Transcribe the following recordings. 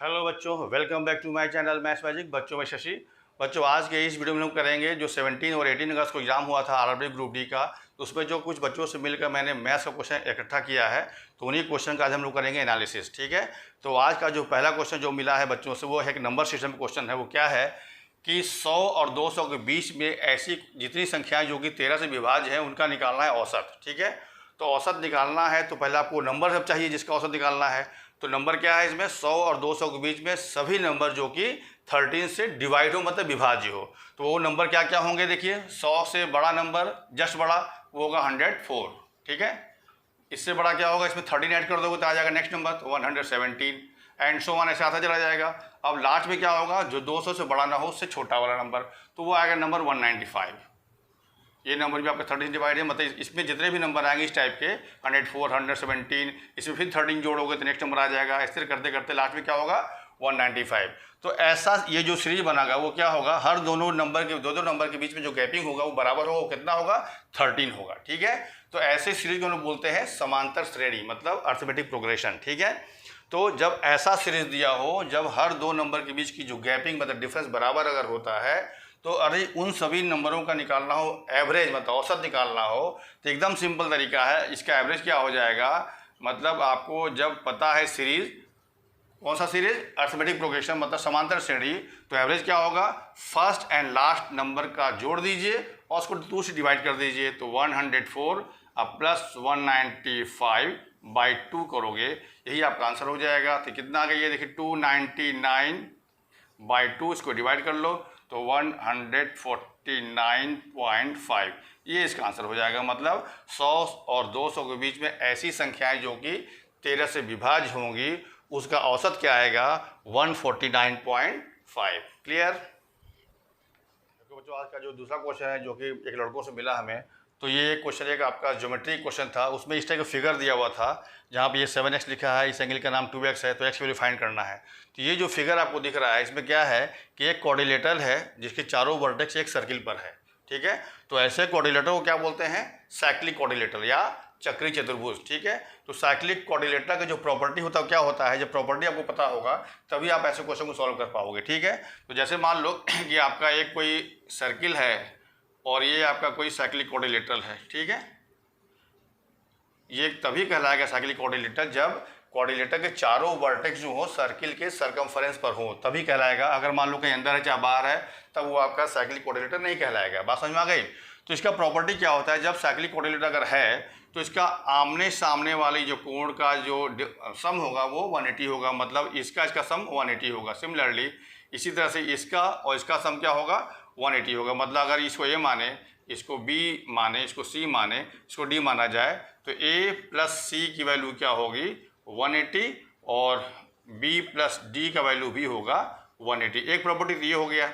Hello बच्चों, welcome back to my channel maths magic. बच्चों में शशि। बच्चों, आज के इस वीडियो में हम करेंगे जो 17 और 18 अगस्त को एग्जाम हुआ था आरआरबी ग्रुप डी का। तो उसमें जो कुछ बच्चों से मिलकर मैंने मैथ्स का क्वेश्चन इकट्ठा किया है, तो उन्हीं क्वेश्चन का आज हम लोग करेंगे एनालिसिस। ठीक है। तो आज का जो पहला क्वेश्चन जो मिला है बच्चों से वो है एक नंबर सिस्टम क्वेश्चन है। वो क्या है कि 100 और 200 के बीच में ऐसी जितनी संख्याएं जो कि 13 से विभाज्य है उनका निकालना है औसत। ठीक है। तो औसत निकालना है तो पहले आपको नंबर सब चाहिए जिसका औसत निकालना है। तो नंबर क्या है इसमें, 100 और 200 के बीच में सभी नंबर जो कि 13 से डिवाइड हो, मतलब विभाज्य हो। तो वो नंबर क्या क्या होंगे, देखिए। 100 से बड़ा नंबर, जस्ट बड़ा, वो होगा 104। ठीक है। इससे बड़ा क्या होगा, इसमें 13 ऐड कर दोगे तो आ जाएगा नेक्स्ट नंबर, तो 117 एंड सो वन, ऐसे आता चला जाएगा। अब लास्ट में क्या होगा, जो 200 से बड़ा ना हो उससे छोटा वाला नंबर, तो वो आएगा नंबर 195। ये नंबर भी आपका 13 डिवाइड है, मतलब इसमें जितने भी नंबर आएंगे इस टाइप के 104, 117, इसमें फिर 13 जोड़ोगे तो नेक्स्ट नंबर आ जाएगा। इस तरह करते करते लास्ट में क्या होगा, 195। तो ऐसा ये जो सीरीज बनागा वो क्या होगा, हर दोनों नंबर के दो नंबर के बीच में जो गैपिंग होगा वो बराबर होगा। वो कितना होगा, 13 होगा। ठीक है। तो ऐसे सीरीज को हम लोग बोलते हैं समांतर श्रेणी, मतलब अर्थमेटिक प्रोग्रेशन। ठीक है। तो जब ऐसा सीरीज दिया हो, जब हर दो नंबर के बीच की जो गैपिंग मतलब डिफरेंस बराबर अगर होता है, तो अरे उन सभी नंबरों का निकालना हो एवरेज, मतलब औसत निकालना हो, तो एकदम सिंपल तरीका है। इसका एवरेज क्या हो जाएगा, मतलब आपको जब पता है सीरीज, कौन सा सीरीज, अर्थमेटिक प्रोग्रेशन मतलब समांतर श्रेणी, तो एवरेज क्या होगा, फर्स्ट एंड लास्ट नंबर का जोड़ दीजिए और उसको 2 से डिवाइड कर दीजिए, तो 104 प्लस 195/2 करोगे, यही आपका आंसर हो जाएगा। तो कितना आ गया ये देखिए, 299/2, इसको डिवाइड कर लो तो 149.5, ये इसका आंसर हो जाएगा। मतलब 100 और 200 के बीच में ऐसी संख्याएं जो कि 13 से विभाज्य होंगी, उसका औसत क्या आएगा, 149.5। क्लियर। देखो बच्चों, आज का जो दूसरा क्वेश्चन है जो कि एक लड़कों से मिला हमें, तो ये क्वेश्चन एक आपका ज्योमेट्री क्वेश्चन था। उसमें इस टाइप का फिगर दिया हुआ था जहाँ पे ये 7x लिखा है, इस एंगल का नाम 2x है, तो x वैल्यू फाइंड करना है। तो ये जो फिगर आपको दिख रहा है इसमें क्या है कि एक क्वाड्रिलेटरल है जिसके चारों वर्टेक्स एक सर्किल पर है। ठीक है। तो ऐसे क्वाड्रिलेटर को क्या बोलते हैं, साइक्लिक क्वाड्रिलेटर या चक्री चतुर्भुज। ठीक है। तो साइक्लिक क्वाड्रिलेटर का जो प्रॉपर्टी होता है क्या होता है, जब प्रॉपर्टी आपको पता होगा तभी आप ऐसे क्वेश्चन को सॉल्व कर पाओगे। ठीक है। तो जैसे मान लो कि आपका एक कोई सर्किल है और ये आपका कोई साइक्लिक क्वाड्रिलेटरल है। ठीक है। ये तभी कहलाएगा साइक्लिक क्वाड्रिलेटर जब क्वाड्रिलेटर के चारों वर्टेक्स जो हो सर्किल के सरकमफेरेंस पर हो, तभी कहलाएगा। अगर मान लो कहीं अंदर है चाहे बाहर है, तब वो आपका साइक्लिक क्वाड्रिलेटर नहीं कहलाएगा। बात समझ में आ गई। तो इसका प्रॉपर्टी क्या होता है, जब साइक्लिक क्वाड्रिलेटर अगर है तो इसका आमने सामने वाली जो कोण का जो सम होगा वो 180 होगा, मतलब इसका सम 180 होगा। सिमिलरली इसी तरह से इसका और इसका सम क्या होगा, 180 होगा। मतलब अगर इसको ए माने, इसको बी माने, इसको सी माने, इसको डी माना जाए, तो ए प्लस सी की वैल्यू क्या होगी, 180, और बी प्लस डी का वैल्यू भी होगा 180। एक प्रॉपर्टी तो ये हो गया।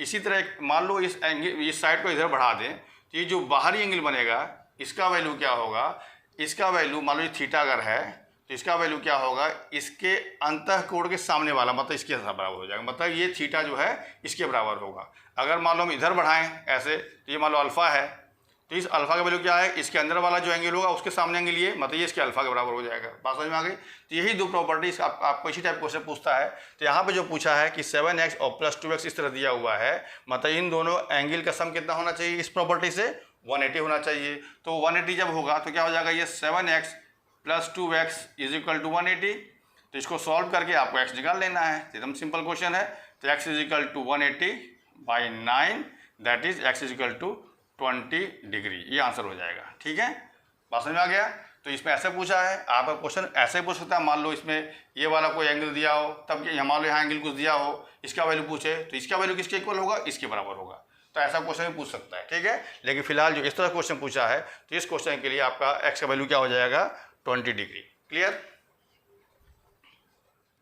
इसी तरह मान लो इस एंगल, इस साइड को इधर बढ़ा दें, तो ये जो बाहरी एंगल बनेगा इसका वैल्यू क्या होगा, इसका वैल्यू मान लो ये थीटा अगर है तो इसका वैल्यू क्या होगा, इसके अंतःकोण के सामने वाला, मतलब इसके बराबर हो जाएगा। मतलब ये थीटा जो है इसके बराबर होगा। अगर मान लो हम इधर बढ़ाएं ऐसे, तो ये मान लो अल्फ़ा है, तो इस अल्फ़ा का वैल्यू क्या है, इसके अंदर वाला जो एंगल होगा उसके सामने एंगल ये, मतलब ये इसके अल्फ़ा के बराबर हो जाएगा। बात समझ में आ गई। तो यही दो प्रॉपर्टीज आपको इसी टाइप क्वेश्चन पूछता है। तो यहाँ पे जो पूछा है कि 7x और प्लस 2x इस तरह दिया हुआ है, मतलब इन दोनों एंगल का सम कितना होना चाहिए, इस प्रॉपर्टी से 180 होना चाहिए। तो 180 जब होगा तो क्या हो जाएगा, ये 7x plus 2x is equal to 180। तो इसको सॉल्व करके आपको x निकाल लेना है। एकदम सिंपल क्वेश्चन है। तो x is equal to 180/9, that is x is equal to 20 degree, ये आंसर हो जाएगा। ठीक है। बात समझ में आ गया। तो इसमें ऐसे पूछा है, आपका क्वेश्चन ऐसे पूछ सकता है। मान लो इसमें ये वाला कोई एंगल दिया हो, तब मान लो यहाँ एंगल कुछ दिया हो, इसका वैल्यू पूछे तो इसका वैल्यू किसके इक्वल होगा, इसके बराबर होगा। तो ऐसा क्वेश्चन भी पूछ सकता है। ठीक है। लेकिन फिलहाल जो इस तरह क्वेश्चन पूछा है, तो इस क्वेश्चन के लिए आपका x का वैल्यू क्या हो जाएगा, 20 डिग्री। क्लियर।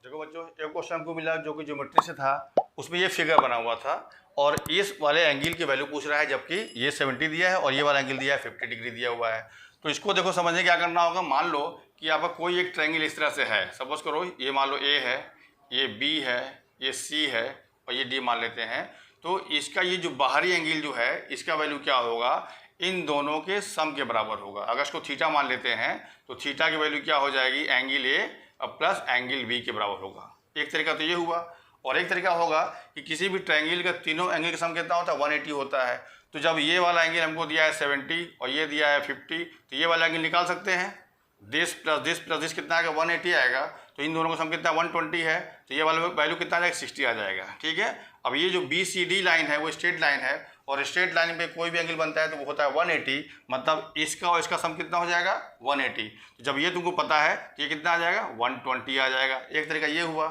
देखो बच्चों, एक क्वेश्चन हमको मिला जो कि ज्योमेट्री से था, उसमें ये फिगर बना हुआ था और इस वाले एंगल की वैल्यू पूछ रहा है, जबकि ये 70 दिया है और ये वाला एंगल दिया है 50 डिग्री दिया हुआ है। तो इसको देखो समझने क्या करना होगा। मान लो कि आपका कोई एक ट्रायंगल इस तरह से है, सपोज करो ये मान लो ए है, ये बी है, ये सी है और ये डी मान लेते हैं। तो इसका ये जो बाहरी एंगल जो है इसका वैल्यू क्या होगा, इन दोनों के सम के बराबर होगा। अगर इसको थीटा मान लेते हैं तो थीटा की वैल्यू क्या हो जाएगी, angle A plus angle B के बराबर होगा। एक तरीका तो ये हुआ, और एक तरीका होगा कि किसी भी ट्रायंगल का तीनों एंगल का सम कितना होता है, 180 होता है। तो जब ये वाला एंगल हमको दिया है 70 और ये दिया है 50, तो ये वाला एंगल निकाल सकते हैं। This plus this plus this कितना आएगा, 180 आएगा। तो इन दोनों का सम कितना, 120 है। तो ये वाला वैल्यू कितना आ जाएगा, 60 आ जाएगा। ठीक है। अब ये जो BCD लाइन है वो स्ट्रेट लाइन है, और स्ट्रेट लाइन पे कोई भी एंगल बनता है तो वो होता है 180, मतलब इसका और इसका सम कितना हो जाएगा, 180। तो जब ये तुमको पता है तो ये कितना आ जाएगा, 120 आ जाएगा। एक तरीका ये हुआ।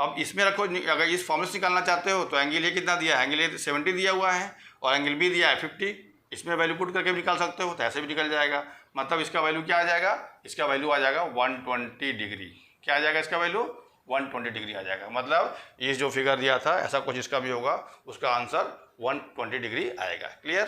अब इसमें रखो, अगर इस फॉर्मूले से निकालना चाहते हो तो एंगल ये कितना दिया है, एंगल ये 70 दिया हुआ है और एंगल बी दिया है 50, इसमें वैल्यू पुट करके भी निकाल सकते हो, तो ऐसे भी निकल जाएगा। मतलब इसका वैल्यू क्या आ जाएगा, इसका वैल्यू आ जाएगा 120 डिग्री। क्या आ जाएगा इसका वैल्यू, 120 डिग्री आ जाएगा। मतलब ये जो फिगर दिया था ऐसा कुछ इसका भी होगा, उसका आंसर 120 डिग्री आएगा। क्लियर।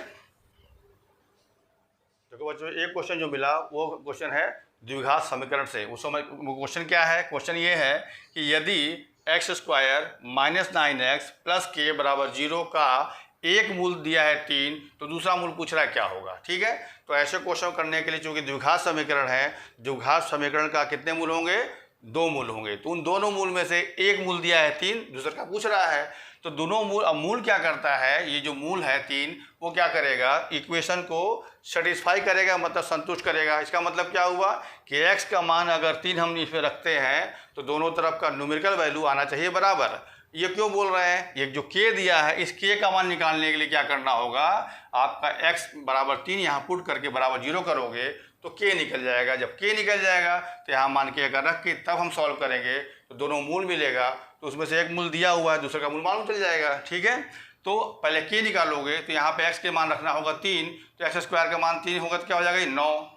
देखो बच्चों, एक क्वेश्चन जो मिला वो क्वेश्चन है द्विघात समीकरण से। उस समय क्वेश्चन क्या है, क्वेश्चन ये है कि यदि x² - 9x + k = 0 का एक मूल दिया है 3, तो दूसरा मूल पूछ रहा है क्या होगा। ठीक है। तो ऐसे क्वेश्चन करने के लिए चूंकि द्विघात समीकरण है, द्विघात समीकरण का कितने मूल होंगे, 2 मूल होंगे। तो उन दोनों मूल में से एक मूल दिया है 3, दूसरा का पूछ रहा है। तो दोनों मूल, अब मूल क्या करता है, ये जो मूल है 3 वो क्या करेगा, इक्वेशन को सेटिस्फाई करेगा, मतलब संतुष्ट करेगा। इसका मतलब क्या हुआ कि x का मान अगर 3 हम इसमें रखते हैं तो दोनों तरफ का न्यूमेरिकल वैल्यू आना चाहिए बराबर। ये क्यों बोल रहे हैं, ये जो k दिया है इस k का मान निकालने के लिए क्या करना होगा, आपका x = 3 यहाँ पुट करके बराबर 0 करोगे तो k निकल जाएगा। जब k निकल जाएगा तो यहाँ मान के अगर रख के तब हम सॉल्व करेंगे तो दोनों मूल मिलेगा, तो उसमें से एक मूल दिया हुआ है, दूसरे का मूल मालूम चल जाएगा। ठीक है। तो पहले k निकालोगे तो यहाँ पे x के मान रखना होगा 3, तो x² का मान 3 होगा तो क्या हो जाएगा, 9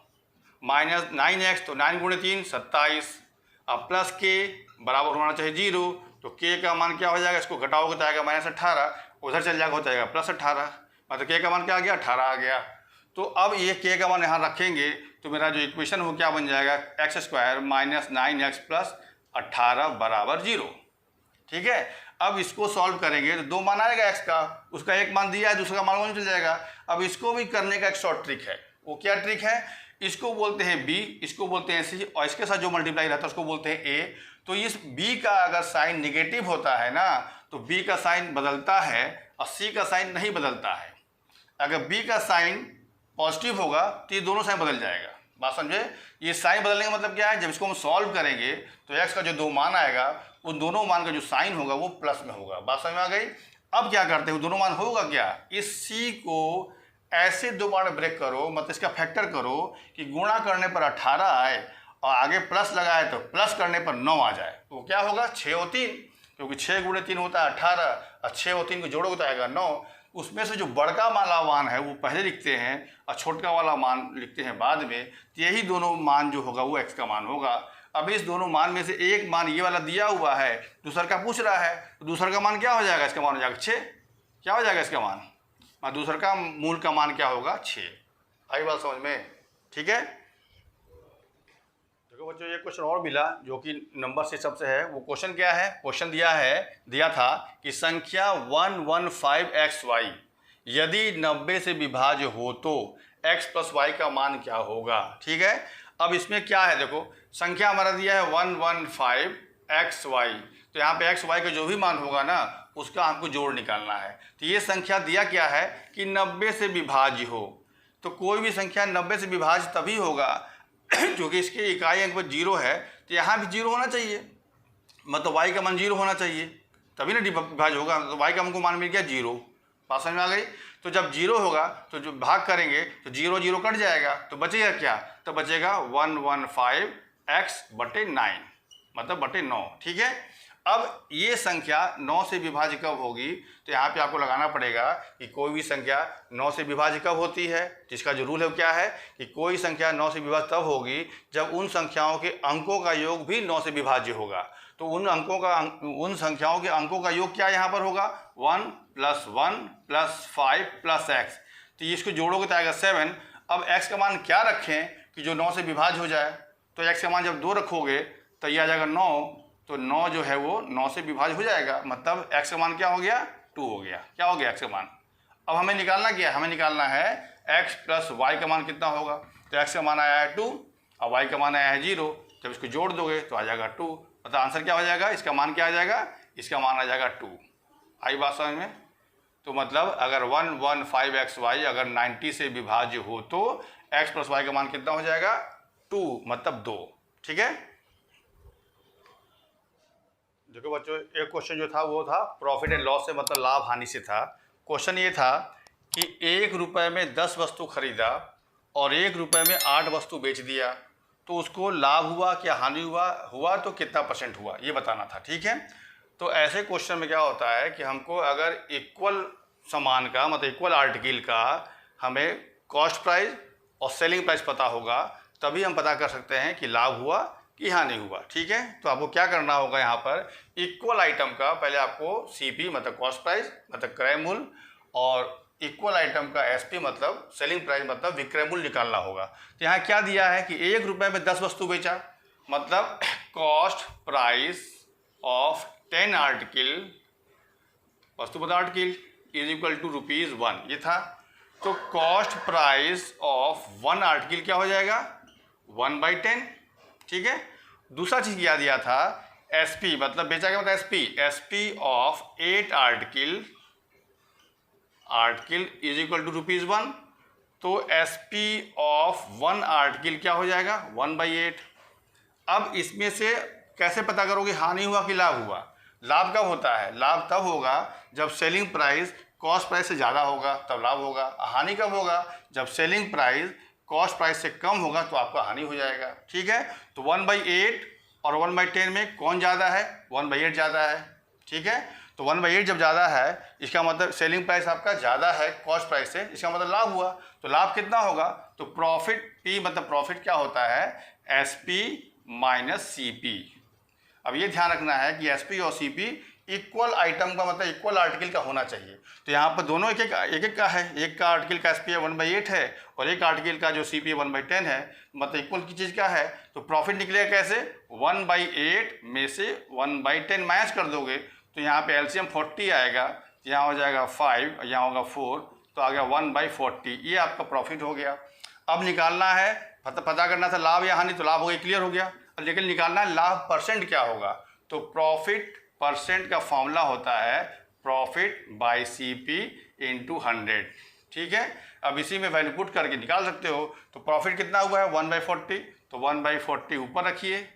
- 9x, तो 9 × 3 27, अब प्लस k बराबर होना चाहिए 0, तो k का मान क्या हो जाएगा, इसको घटाओगे तो आएगा -18, उधर चल जाएगा हो जाएगा +18, मतलब k का मान क्या आ गया, 18 आ गया। तो अब ये k का मान यहाँ रखेंगे तो मेरा जो इक्वेशन वो क्या बन जाएगा, x² - 9x + 18 = 0। ठीक है। अब इसको सॉल्व करेंगे तो 2 मान आएगा x का, उसका एक मान दिया है, दूसरा का मान वहीं चल जाएगा। अब इसको भी करने का एक शॉर्ट ट्रिक है। वो क्या ट्रिक है, इसको बोलते हैं b, इसको बोलते हैं c, और इसके साथ जो मल्टीप्लाई रहता है उसको बोलते हैं a। तो इस b का अगर साइन निगेटिव होता है ना तो b का साइन बदलता है और c का साइन नहीं बदलता है। अगर b का साइन पॉजिटिव होगा तो ये दोनों साइन बदल जाएगा। बात समझे। ये साइन बदलने का मतलब क्या है, जब इसको हम सॉल्व करेंगे तो x का जो 2 मान आएगा उन दोनों मान का जो साइन होगा वो प्लस में होगा। बात समझ में आ गई। अब क्या करते हैं, दोनों मान होगा क्या, इस c को ऐसे 2 बार ब्रेक करो, मतलब इसका फैक्टर करो कि गुणा करने पर 18 आए और आगे प्लस लगाए तो प्लस करने पर 9 आ जाए। तो क्या होगा, 6 और 3, क्योंकि 6 × 3 होता है 18 और 6 और 3 को जोड़ोगे तो आएगा 9। उसमें से जो बड़का वाला मान है वो पहले लिखते हैं और छोटका वाला मान लिखते हैं बाद में। तो यही दोनों मान जो होगा वो x का मान होगा। अब इस दोनों मान में से एक मान ये वाला दिया हुआ है, दूसरा का पूछ रहा है, तो दूसरा का मान क्या हो जाएगा, इसका मान हो जाएगा 6। क्या हो जाएगा इसका मान, और दूसरा का मूल का मान क्या होगा, 6। आई बात समझ में। ठीक है। देखो बच्चों, ये क्वेश्चन और मिला जो कि नंबर सिस्टम से है। वो क्वेश्चन क्या है, क्वेश्चन दिया था कि संख्या 115xy यदि 90 से विभाज्य हो तो x + y का मान क्या होगा। ठीक है। अब इसमें क्या है, देखो संख्या हमारा दिया है 115xy, तो यहाँ पे x y का जो भी मान होगा ना उसका हमको जोड़ निकालना है। तो ये संख्या दिया क्या है कि 90 से विभाज्य हो, तो कोई भी संख्या 90 से विभाज्य तभी होगा क्योंकि इसके इकाई अंक पर 0 है, तो यहाँ भी 0 होना चाहिए, मतलब y का मान 0 होना चाहिए तभी ना विभाज्य होगा। तो y का हमको मान मिल गया 0। बात समझ में आ गई। तो जब 0 होगा तो जो भाग करेंगे तो 0 0 कट जाएगा, तो बचेगा क्या, तो बचेगा 115x/9, मतलब बटे 9। ठीक है। अब ये संख्या 9 से विभाज्य कब होगी, तो यहाँ पे आपको लगाना पड़ेगा कि कोई भी संख्या 9 से विभाज्य कब होती है। जिसका जो रूल है क्या है कि कोई संख्या 9 से विभाज्य तब होगी जब उन संख्याओं के अंकों का योग भी 9 से विभाज्य होगा। तो उन संख्याओं के अंकों का योग क्या यहाँ पर होगा, 1 + 1 + 5 + x, तो इसको जोड़ोगे तो आएगा 7। अब x का मान क्या रखें कि जो 9 से विभाज्य हो जाए, तो x का मान जब 2 रखोगे तो ये आ जाएगा 9, तो 9 जो है वो 9 से विभाज्य हो जाएगा, मतलब x का मान क्या हो गया, 2 हो गया। क्या हो गया x का मान। अब हमें निकालना क्या है, हमें निकालना है x + y का मान कितना होगा। तो x का मान आया है 2 और y का मान आया है 0, जब इसको जोड़ दोगे तो आ जाएगा 2, मतलब आंसर क्या हो जाएगा, इसका मान क्या आ जाएगा, इसका मान आ जाएगा 2। आई बात समझ में? तो मतलब अगर 115xy अगर 90 से विभाज्य हो तो x प्लस वाई का मान कितना हो जाएगा, 2 मतलब 2। ठीक है। देखो बच्चों, एक क्वेश्चन जो था वो था प्रॉफिट एंड लॉस से, मतलब लाभ हानि से था। क्वेश्चन ये था कि 1 रुपये में 10 वस्तु खरीदा और 1 रुपये में 8 वस्तु बेच दिया, तो उसको लाभ हुआ क्या हानि हुआ तो कितना % हुआ, ये बताना था। ठीक है। तो ऐसे क्वेश्चन में क्या होता है कि हमको अगर इक्वल सामान का, मतलब इक्वल आर्टिकल का हमें कॉस्ट प्राइस और सेलिंग प्राइस पता होगा, तभी हम पता कर सकते हैं कि लाभ हुआ कि हानि हुआ। ठीक है। तो आपको क्या करना होगा, यहाँ पर इक्वल आइटम का पहले आपको CP मतलब कॉस्ट प्राइस मतलब क्रय मूल्य, और इक्वल आइटम का SP मतलब सेलिंग प्राइस मतलब विक्रय मूल्य निकालना होगा। तो यहाँ क्या दिया है कि 1 रुपये में 10 वस्तु बेचा, मतलब कॉस्ट प्राइस ऑफ 10 आर्टिकल, वस्तु मतलब आर्टिकल इज इक्वल टू ₹1, ये था। तो कॉस्ट प्राइस ऑफ 1 आर्टिकल क्या हो जाएगा, 1/10। ठीक है। दूसरा चीज क्या दिया था, SP मतलब बेचा क्या मतलब SP of 8 article is equal to ₹1। तो SP ऑफ 1 आर्टिकल क्या हो जाएगा, 1/8। अब इसमें से कैसे पता करोगे हानि हुआ कि लाभ हुआ? लाभ कब होता है, लाभ तब होगा जब सेलिंग प्राइस कॉस्ट प्राइस से ज़्यादा होगा, तब लाभ होगा। हानि कब होगा, जब सेलिंग प्राइस कॉस्ट प्राइस से कम होगा तो आपका हानि हो जाएगा। ठीक है। तो 1/8 और 1/10 में कौन ज़्यादा है, 1/8 ज़्यादा है। ठीक है। तो 1/8 जब ज़्यादा है, इसका मतलब सेलिंग प्राइस आपका ज़्यादा है कॉस्ट प्राइस से, इसका मतलब लाभ हुआ। तो लाभ कितना होगा, तो प्रॉफिट P मतलब प्रॉफिट क्या होता है, SP माइनस CP। अब ये ध्यान रखना है कि SP और CP इक्वल आइटम का मतलब इक्वल आर्टिकल का होना चाहिए। तो यहाँ पर दोनों एक एक का है, एक का आर्टिकल का SP 1/8 है और एक आर्टिकल का जो CP 1/10 है, मतलब इक्वल की चीज़ क्या है। तो प्रॉफिट निकलेगा कैसे, 1/8 में से 1/10 माइनस कर दोगे तो यहाँ पे LCM 40 आएगा, यहाँ हो जाएगा 5 और यहाँ होगा 4, तो आ गया 1/40। ये आपका प्रॉफिट हो गया। अब निकालना है, पता करना था लाभ या हानि, तो लाभ हो गया, क्लियर हो गया। लेकिन निकालना है लाभ % क्या होगा, तो प्रॉफिट % का फॉर्मूला होता है प्रॉफिट बाय CP इंटू 100। ठीक है। अब इसी में वैल्यू पुट करके निकाल सकते हो। तो प्रॉफिट कितना हुआ है 1/40, तो 1/40 ऊपर रखिए,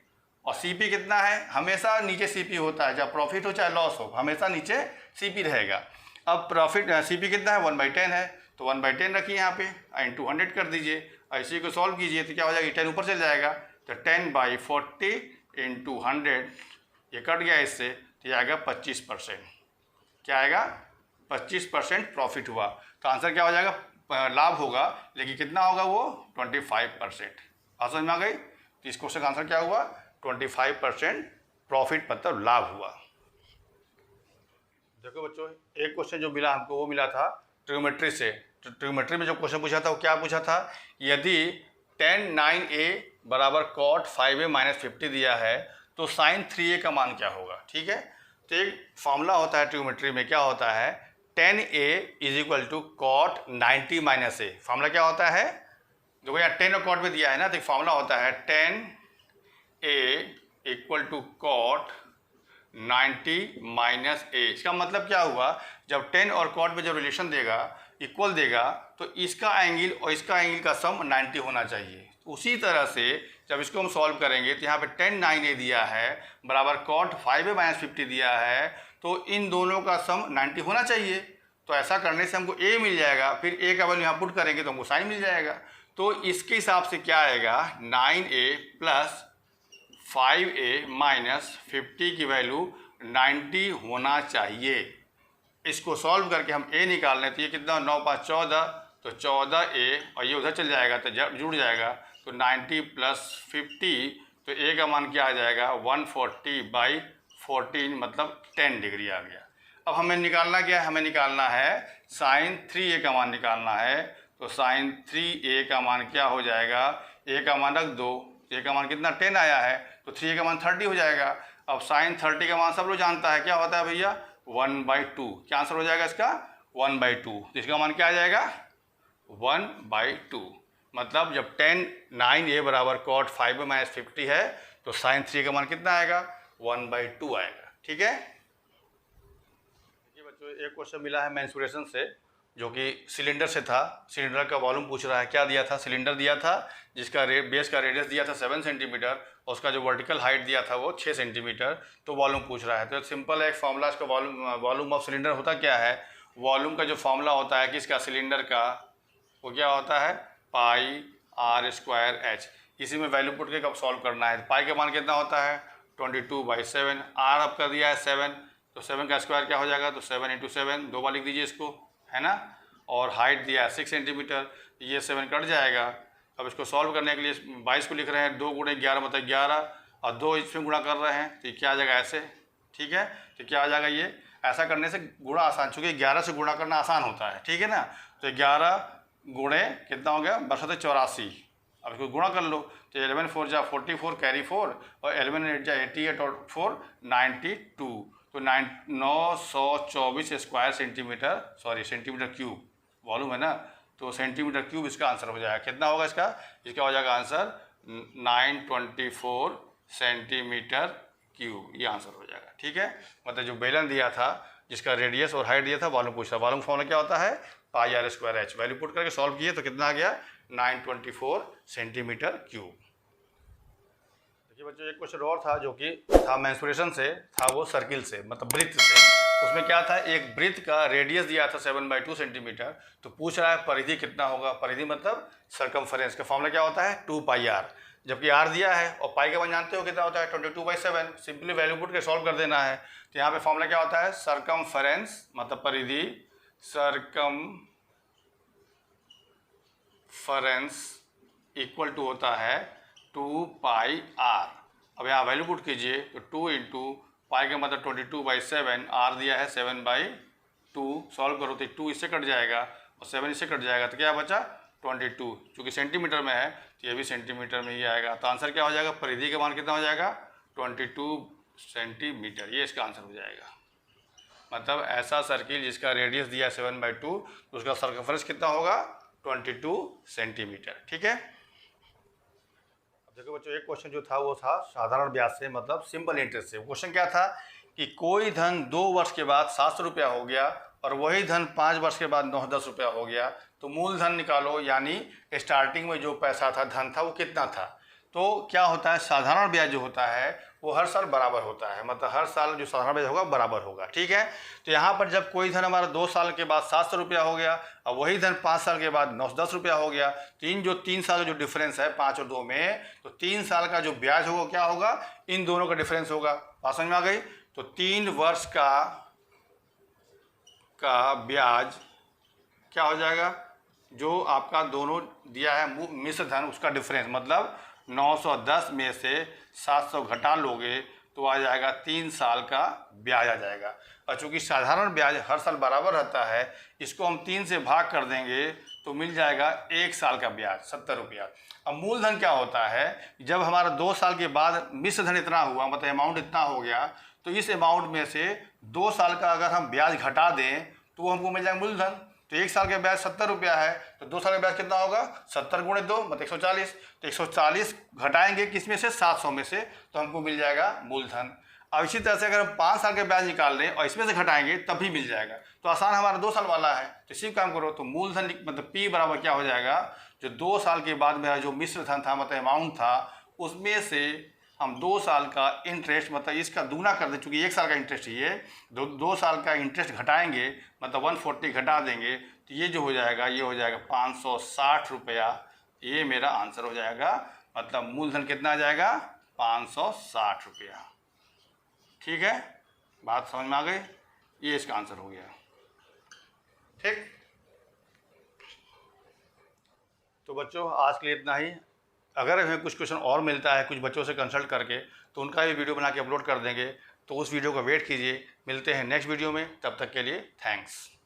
और CP कितना है, हमेशा नीचे CP होता है, चाहे प्रॉफिट हो चाहे लॉस हो, हमेशा नीचे CP रहेगा। अब प्रॉफिट CP कितना है 1/10 है, तो 1/10 रखिए यहाँ पे, इंटू 100 कर दीजिए, और इसी को सॉल्व कीजिए तो क्या हो जाएगा, 10 ऊपर चल जाएगा, तो 10/40 इंटू 100, ये कट गया इससे, तो ये आएगा 25%। क्या आएगा, 25% प्रॉफिट हुआ। तो आंसर क्या हो जाएगा, लाभ होगा, लेकिन कितना होगा वो 25%। बात समझ में आ गई। तो इस क्वेश्चन का आंसर क्या हुआ, 25% प्रॉफिट मतलब लाभ हुआ। देखो बच्चों, एक क्वेश्चन जो मिला हमको वो मिला था ट्रिग्नोमेट्री से। तो ट्रिग्नोमेट्री में जो क्वेश्चन पूछा था वो क्या पूछा था, यदि tan 9a बराबर cot 5a माइनस 50 दिया है तो sin 3a का मान क्या होगा। ठीक है। तो एक फॉर्मूला होता है ट्रिग्नोमेट्री में, क्या होता है, tan a is equal to cot 90 minus a। Formula क्या होता है, देखो यहाँ tan और cot में दिया है ना, तो एक फॉर्मूला होता है tan a equal to cot 90 minus a। इसका मतलब क्या हुआ, जब tan और cot में जब रिलेशन देगा, इक्वल देगा, तो इसका एंगल और इसका एंगल का सम 90 होना चाहिए। उसी तरह से जब इसको हम सॉल्व करेंगे तो यहाँ पे tan 9a दिया है बराबर cot 5a माइनस 50 दिया है, तो इन दोनों का सम 90 होना चाहिए। तो ऐसा करने से हमको a मिल जाएगा, फिर a का वैल्यू यहाँ पुट करेंगे तो हमको साइन मिल जाएगा। तो इसके हिसाब से क्या आएगा, 9a प्लस 5a माइनस 50 की वैल्यू 90 होना चाहिए। इसको सॉल्व करके हम a निकाल लें तो ये कितना, 9 5 14, तो 14a, और ये उधर चल जाएगा तो जुड़ जाएगा, तो 90 प्लस 50, तो a का मान क्या आ जाएगा 140/14 मतलब 10 डिग्री आ गया। अब हमें निकालना क्या है, हमें निकालना है sin 3a का मान निकालना है। तो sin 3a का मान क्या हो जाएगा, a का मान रख दो, a का मान कितना 10 आया है, तो 3a का मान 30 हो जाएगा। अब sin 30 का मान सब लोग जानता है, क्या होता है भैया 1/2। क्या आंसर हो जाएगा इसका 1/2। तो इसका मान क्या आ जाएगा 1/2। मतलब जब tan 9a बराबर cot 5a माइनस 50 है तो sin 3 का मान कितना आएगा 1/2 आएगा। ठीक है, देखिए बच्चों एक क्वेश्चन मिला है मेंसुरेशन से, जो कि सिलेंडर से था। सिलेंडर का वॉल्यूम पूछ रहा है। क्या दिया था? सिलेंडर दिया था जिसका बेस का रेडियस दिया था 7 सेंटीमीटर, उसका जो वर्टिकल हाइट दिया था वो 6 सेंटीमीटर। तो वॉल्यूम पूछ रहा है। तो सिंपल है एक फॉर्मूला इसका। वॉल्यूम ऑफ सिलेंडर होता क्या है? वॉल्यूम का जो फॉर्मूला होता है किसका? सिलेंडर का, वो क्या होता है? πr²h। इसी में वैल्यू पुट के कब सॉल्व करना है। पाई का मान कितना होता है? 22/7। आर आपका दिया है 7, तो 7 का स्क्वायर क्या हो जाएगा? तो 7 × 7, 2 बार लिख दीजिए इसको, है ना। और हाइट दिया है 6 सेंटीमीटर, ये 7 कट जाएगा। अब इसको सॉल्व करने के लिए 22 को लिख रहे हैं, 2 × 11 मतलब 11, और 2 इसमें गुणा कर रहे हैं, तो ये क्या आ जाएगा? ऐसे। ठीक है, तो क्या आ जाएगा? ये ऐसा करने से गुणा आसान, चूँकि 11 से गुणा करना आसान होता है। ठीक है ना। तो 11 गुणे कितना हो गया? 8284। अब इसको गुणा कर लो, तो 11 4 जा 44, कैरी 4, और 11 8 जा 88 और 4 92, तो 924 square centimetre, sorry centimetre cube volume है ना, तो सेंटीमीटर क्यूब इसका आंसर हो जाएगा। कितना होगा इसका? इसका हो जाएगा आंसर 924 सेंटीमीटर क्यूब, ये आंसर हो जाएगा। ठीक है, मतलब जो बेलन दिया था जिसका रेडियस और हाइट दिया था, वॉल्यूम पूछा। वॉल्यूम फॉर्मूला क्या होता है? πr²h। वैल्यू पुट करके सॉल्व किए तो कितना आ गया? 924 सेंटीमीटर क्यूब। देखिए बच्चों एक क्वेश्चन और था जो कि था मेंसुरेशन से, था वो सर्किल से, मतलब वृत्त से। उसमें क्या था? एक वृत्त का रेडियस दिया था 7/2 सेंटीमीटर, तो पूछ रहा है परिधि कितना होगा। परिधि मतलब सरकमफेरेंस का फॉर्मूला क्या होता है? 2πr, जबकि r दिया है और पाई का मान जानते हो कितना होता है? 22/7। सिंपली वैल्यू पुट के सॉल्व कर देना है। तो यहाँ पे फॉर्मूला क्या होता है? सरकमफेरेंस मतलब परिधि, सरकमफेरेंस इक्वल टू होता है 2πr। अब यहाँ वैल्यू पुट कीजिए तो 2 × पाई का मतलब 22/7, r दिया है 7/2, सॉल्व करो तो 2 इससे कट जाएगा और 7 इससे कट जाएगा, तो क्या बचा? 22। चूँकि सेंटीमीटर में है तो ये भी सेंटीमीटर में ही आएगा। तो आंसर क्या हो जाएगा? परिधि का मान कितना हो जाएगा? 22 सेंटीमीटर, ये इसका आंसर हो जाएगा। मतलब ऐसा सर्किल जिसका रेडियस दिया 7/2, तो उसका सर्कमफेरेंस कितना होगा? 22 सेंटीमीटर। ठीक है, देखो बच्चों एक क्वेश्चन जो था वो था साधारण ब्याज से, मतलब सिंपल इंटरेस्ट से। क्वेश्चन क्या था कि कोई धन 2 वर्ष के बाद 700 रुपया हो गया और वही धन 5 वर्ष के बाद 910 रुपया हो गया, तो मूल धन निकालो। यानी स्टार्टिंग में जो पैसा था, धन था, वो कितना था। तो क्या होता है? साधारण ब्याज जो होता है वो हर साल बराबर होता है, मतलब हर साल जो साधारण ब्याज होगा बराबर होगा। ठीक है, तो यहाँ पर जब कोई धन हमारा 2 साल के बाद 700 रुपया हो गया और वही धन 5 साल के बाद 910 रुपया हो गया, तो इन जो 3 साल का जो डिफरेंस है 5 और 2 में, तो 3 साल का जो ब्याज होगा क्या होगा? इन दोनों का डिफरेंस होगा। बात समझ में आ गई? तो 3 वर्ष का ब्याज क्या हो जाएगा? जो आपका दोनों दिया है मिश्र धन, उसका डिफरेंस, मतलब 910 में से 700 घटा लोगे तो आ जाएगा 3 साल का ब्याज आ जाएगा। और चूँकि साधारण ब्याज हर साल बराबर रहता है, इसको हम 3 से भाग कर देंगे तो मिल जाएगा 1 साल का ब्याज 70 रुपया। अब मूलधन क्या होता है? जब हमारा 2 साल के बाद मिश्र धन इतना हुआ, मतलब अमाउंट इतना हो गया, तो इस अमाउंट में से 2 साल का अगर हम ब्याज घटा दें तो वो हमको मिल जाएगा मूलधन। तो 1 साल का ब्याज 70 रुपया है, तो 2 साल का ब्याज कितना होगा? 70 × 2 मतलब 140। तो 140 घटाएंगे किस में से? 700 में से, तो हमको मिल जाएगा मूलधन। अब इसी तरह से अगर हम 5 साल का ब्याज निकाल लें और इसमें से घटाएंगे तब भी मिल जाएगा। तो आसान हमारा 2 साल वाला है, तो इसी काम करो। तो मूलधन मतलब P बराबर क्या हो जाएगा? जो 2 साल के बाद मेरा जो मिश्र धन था, मतलब अमाउंट था, उसमें से हम 2 साल का इंटरेस्ट, मतलब इसका दूना कर दें, चूँकि 1 साल का इंटरेस्ट ये 2 साल का इंटरेस्ट घटाएंगे, मतलब 140 घटा देंगे, तो ये जो हो जाएगा, ये हो जाएगा 560 रुपया। ये मेरा आंसर हो जाएगा। मतलब मूलधन कितना आ जाएगा? 560 रुपया। ठीक है, बात समझ में आ गई? ये इसका आंसर हो गया। ठीक, तो बच्चों आज के लिए इतना ही। अगर हमें कुछ क्वेश्चन और मिलता है कुछ बच्चों से कंसल्ट करके, तो उनका भी वीडियो बना के अपलोड कर देंगे, तो उस वीडियो का वेट कीजिए। मिलते हैं नेक्स्ट वीडियो में, तब तक के लिए थैंक्स।